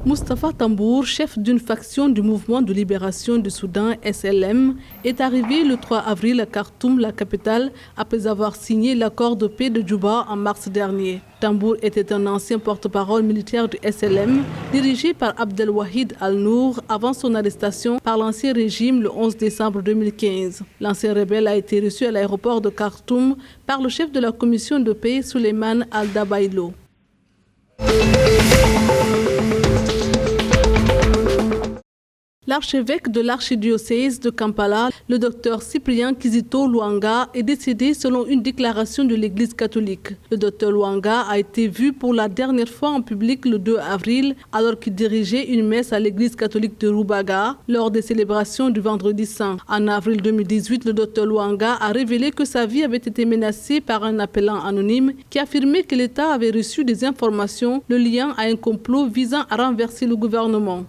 Moustapha Tambour, chef d'une faction du mouvement de libération du Soudan SLM, est arrivé le 3 avril à Khartoum, la capitale, après avoir signé l'accord de paix de Djouba en mars dernier. Tambour était un ancien porte-parole militaire du SLM, dirigé par Abdelwahid Al-Nour avant son arrestation par l'ancien régime le 11 décembre 2015. L'ancien rebelle a été reçu à l'aéroport de Khartoum par le chef de la commission de paix, Souleymane Al-Dabaïlo. L'archevêque de l'archidiocèse de Kampala, le docteur Cyprien Kizito Luanga, est décédé selon une déclaration de l'Église catholique. Le docteur Luanga a été vu pour la dernière fois en public le 2 avril alors qu'il dirigeait une messe à l'Église catholique de Rubaga lors des célébrations du Vendredi Saint. En avril 2018, le docteur Luanga a révélé que sa vie avait été menacée par un appelant anonyme qui affirmait que l'État avait reçu des informations le liant à un complot visant à renverser le gouvernement.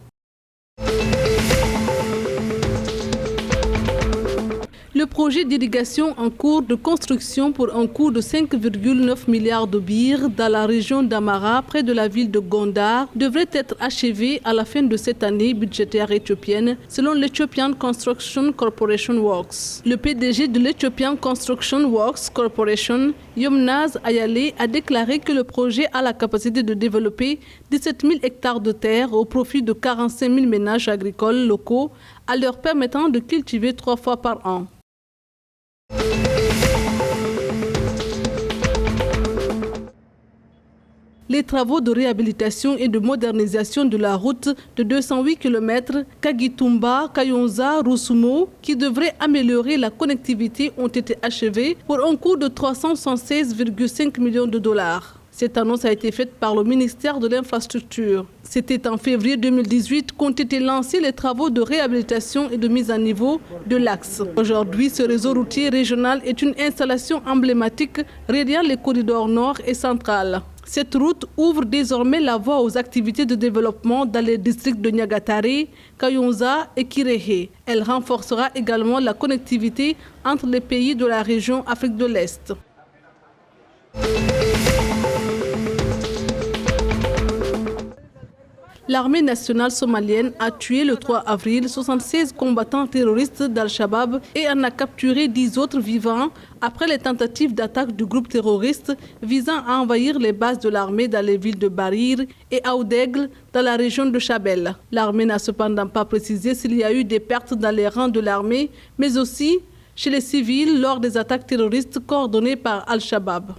Le projet d'irrigation en cours de construction pour un coût de 5,9 milliards de birres dans la région d'Amara, près de la ville de Gondar, devrait être achevé à la fin de cette année budgétaire éthiopienne, selon l'Ethiopian Construction Corporation Works. Le PDG de l'Ethiopian Construction Works Corporation, Yomnaz Ayale, a déclaré que le projet a la capacité de développer 17 000 hectares de terre au profit de 45 000 ménages agricoles locaux, en leur permettant de cultiver 3 fois par an. Les travaux de réhabilitation et de modernisation de la route de 208 km Kagitumba-Kayonza-Rusumo, qui devrait améliorer la connectivité, ont été achevés pour un coût de 376,5 millions de dollars. Cette annonce a été faite par le ministère de l'Infrastructure. C'était en février 2018 qu'ont été lancés les travaux de réhabilitation et de mise à niveau de l'axe. Aujourd'hui, ce réseau routier régional est une installation emblématique reliant les corridors nord et central. Cette route ouvre désormais la voie aux activités de développement dans les districts de Nyagatare, Kayonza et Kirehe. Elle renforcera également la connectivité entre les pays de la région Afrique de l'Est. L'armée nationale somalienne a tué le 3 avril 76 combattants terroristes d'Al-Shabaab et en a capturé 10 autres vivants après les tentatives d'attaque du groupe terroriste visant à envahir les bases de l'armée dans les villes de Barir et Aoudègle dans la région de Chabelle. L'armée n'a cependant pas précisé s'il y a eu des pertes dans les rangs de l'armée, mais aussi chez les civils lors des attaques terroristes coordonnées par Al-Shabaab.